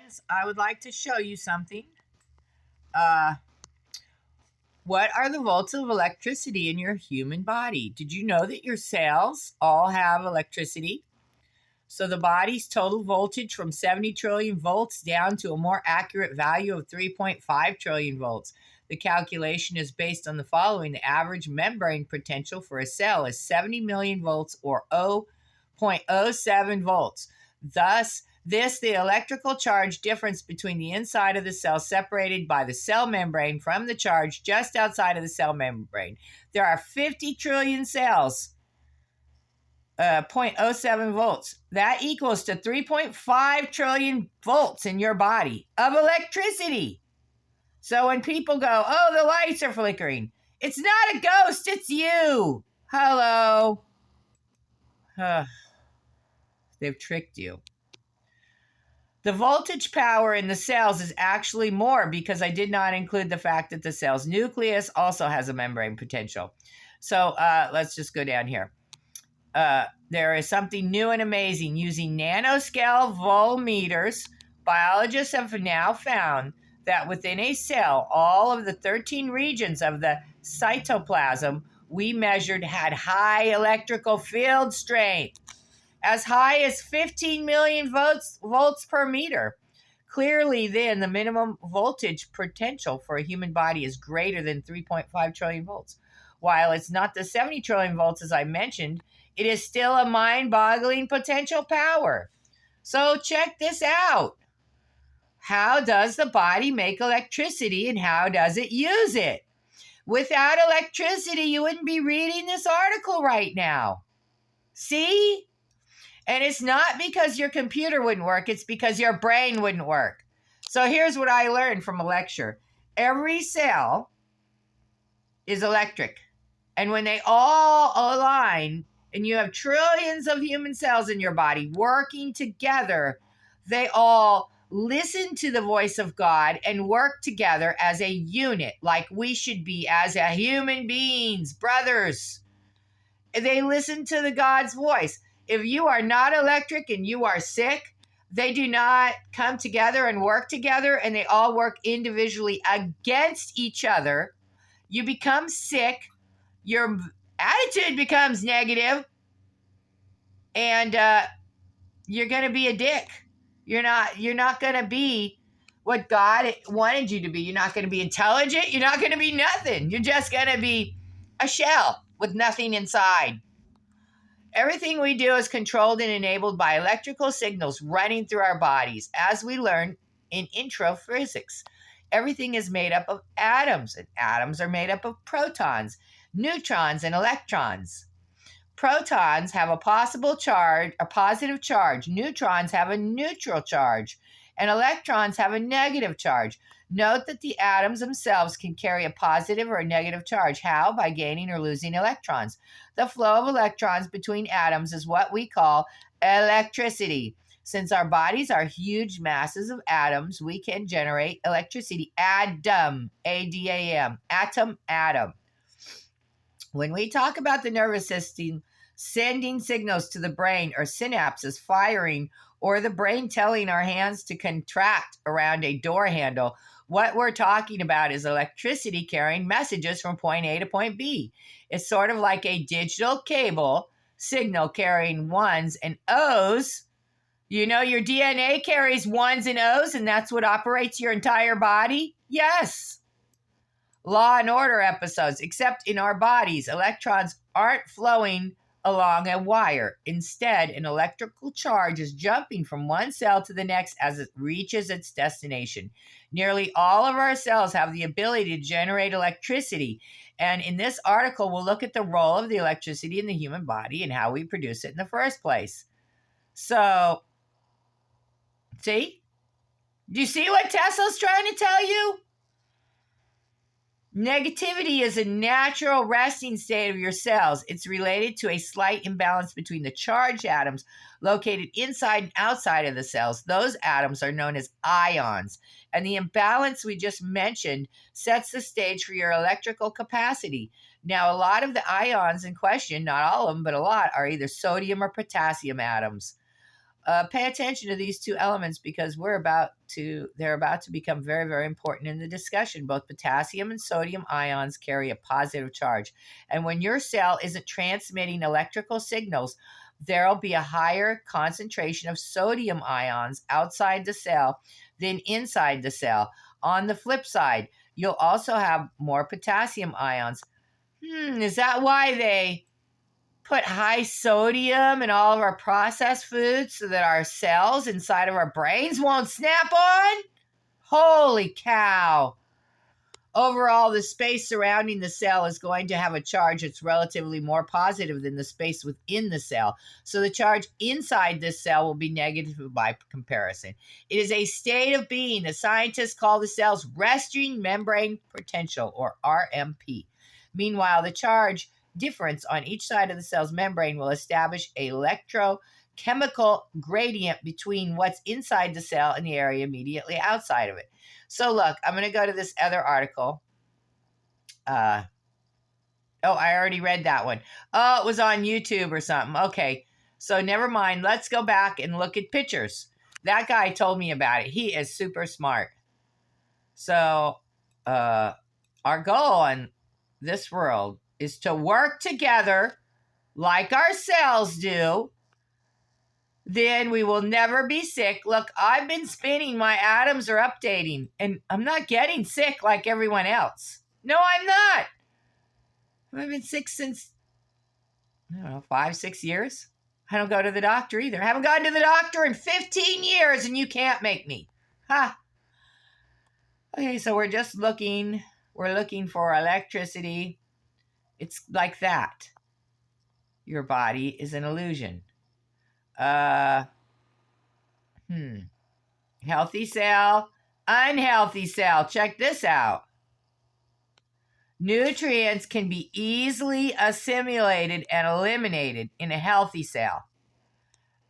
friends, I would like to show you something. Uh, what are the volts of electricity in your human body? Did you know that your cells all have electricity? So the body's total voltage from 70 trillion volts down to a more accurate value of 3.5 trillion volts. The calculation is based on the following. The average membrane potential for a cell is 70 million volts or 0.07 volts. Thus, the electrical charge difference between the inside of the cell separated by the cell membrane from the charge just outside of the cell membrane. There are 50 trillion cells. 0.07 volts. That equals to 3.5 trillion volts in your body of electricity. So when people go, oh, the lights are flickering, it's not a ghost, it's you. Hello. They've tricked you. The voltage power in the cells is actually more because I did not include the fact that the cell's nucleus also has a membrane potential. So let's just go down here. There is something new and amazing. Using nanoscale voltmeters, biologists have now found that within a cell, all of the 13 regions of the cytoplasm we measured had high electrical field strength, as high as 15 million volts per meter. Clearly, then, the minimum voltage potential for a human body is greater than 3.5 trillion volts. While it's not the 70 trillion volts as I mentioned, it is still a mind-boggling potential power. So check this out. How does the body make electricity and how does it use it? Without electricity, you wouldn't be reading this article right now. See? And it's not because your computer wouldn't work, it's because your brain wouldn't work. So here's what I learned from a lecture. Every cell is electric. And when they all align, and you have trillions of human cells in your body working together, they all listen to the voice of God and work together as a unit, like we should be as a human beings, brothers. They listen to the God's voice. If you are not electric and you are sick, they do not come together and work together, and they all work individually against each other. You become sick. Your attitude becomes negative, and you're going to be a dick. You're not going to be what God wanted you to be. You're not going to be intelligent. You're not going to be nothing. You're just going to be a shell with nothing inside. Everything we do is controlled and enabled by electrical signals running through our bodies. As we learn in intro physics, everything is made up of atoms, and atoms are made up of protons, neutrons, and electrons. Protons have a positive charge. Neutrons have a neutral charge, and electrons have a negative charge. Note that the atoms themselves can carry a positive or a negative charge. How? By gaining or losing electrons. The flow of electrons between atoms is what we call electricity. Since our bodies are huge masses of atoms, we can generate electricity. Atom, A-D-A-M, atom. When we talk about the nervous system sending signals to the brain or synapses firing, or the brain telling our hands to contract around a door handle, what we're talking about is electricity carrying messages from point A to point B. It's sort of like a digital cable signal carrying ones and O's. You know, your DNA carries ones and O's, and that's what operates your entire body? Yes. Law and Order episodes, except in our bodies, electrons aren't flowing along a wire. Instead, an electrical charge is jumping from one cell to the next as it reaches its destination. Nearly all of our cells have the ability to generate electricity. And in this article, we'll look at the role of the electricity in the human body and how we produce it in the first place. So, see? Do you see what Tesla's trying to tell you? Negativity is a natural resting state of your cells. It's related to a slight imbalance between the charged atoms located inside and outside of the cells. Those atoms are known as ions. And the imbalance we just mentioned sets the stage for your electrical capacity. Now, a lot of the ions in question, not all of them, but a lot, are either sodium or potassium atoms. Pay attention to these two elements because they're about to become very, very important in the discussion. Both potassium and sodium ions carry a positive charge. And when your cell isn't transmitting electrical signals, there'll be a higher concentration of sodium ions outside the cell than inside the cell. On the flip side, you'll also have more potassium ions. Is that why they put high sodium in all of our processed foods so that our cells inside of our brains won't snap on? Holy cow. Overall, the space surrounding the cell is going to have a charge that's relatively more positive than the space within the cell. So the charge inside this cell will be negative by comparison. It is a state of being that scientists call the cell's resting membrane potential, or RMP. Meanwhile, the charge difference on each side of the cell's membrane will establish an electrochemical gradient between what's inside the cell and the area immediately outside of it. So look, I'm going to go to this other article. I already read that one. Oh, it was on YouTube or something. Okay, so never mind. Let's go back and look at pictures. That guy told me about it. He is super smart. So our goal in this world is to work together like our cells do. Then we will never be sick. Look, I've been spinning. My atoms are updating. And I'm not getting sick like everyone else. No, I'm not. I've been sick since, 5, 6 years. I don't go to the doctor either. I haven't gone to the doctor in 15 years, and you can't make me. Ha. Okay, so we're looking for electricity. It's like that. Your body is an illusion. Healthy cell, unhealthy cell. Check this out. Nutrients can be easily assimilated and eliminated in a healthy cell.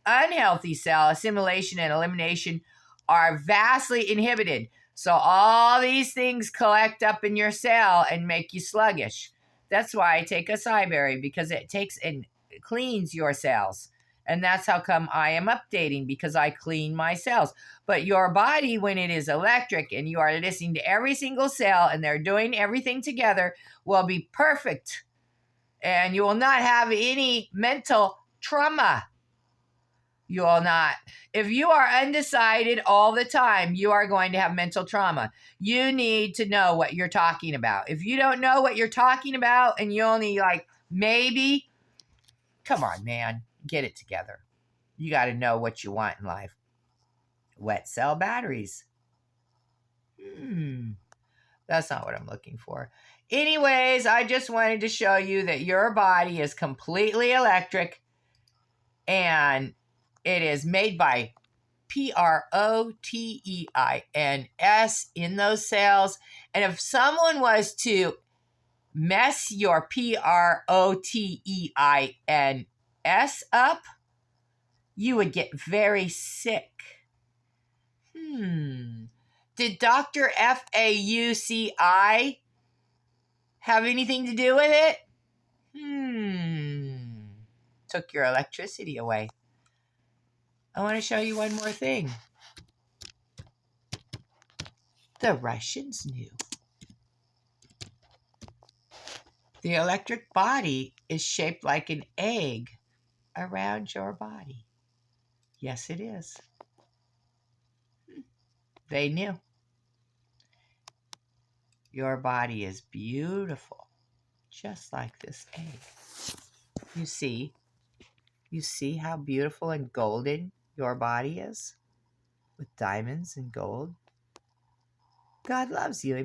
Unhealthy cell assimilation and elimination are vastly inhibited. So all these things collect up in your cell and make you sluggish. That's why I take acai berry, because it takes and cleans your cells. And that's how come I am updating, because I clean my cells. But your body, when it is electric and you are listening to every single cell and they're doing everything together, will be perfect. And you will not have any mental trauma. You will not. If you are undecided all the time, you are going to have mental trauma. You need to know what you're talking about. If you don't know what you're talking about and you only maybe, come on, man, get it together. You got to know what you want in life. Wet cell batteries. That's not what I'm looking for. Anyways, I just wanted to show you that your body is completely electric and it is made by proteins in those cells. And if someone was to mess your proteins up, you would get very sick. Did Dr. Fauci have anything to do with it? Took your electricity away. I want to show you one more thing. The Russians knew. The electric body is shaped like an egg around your body. Yes, it is. They knew. Your body is beautiful, just like this egg. You see how beautiful and golden your body is with diamonds and gold? God loves you.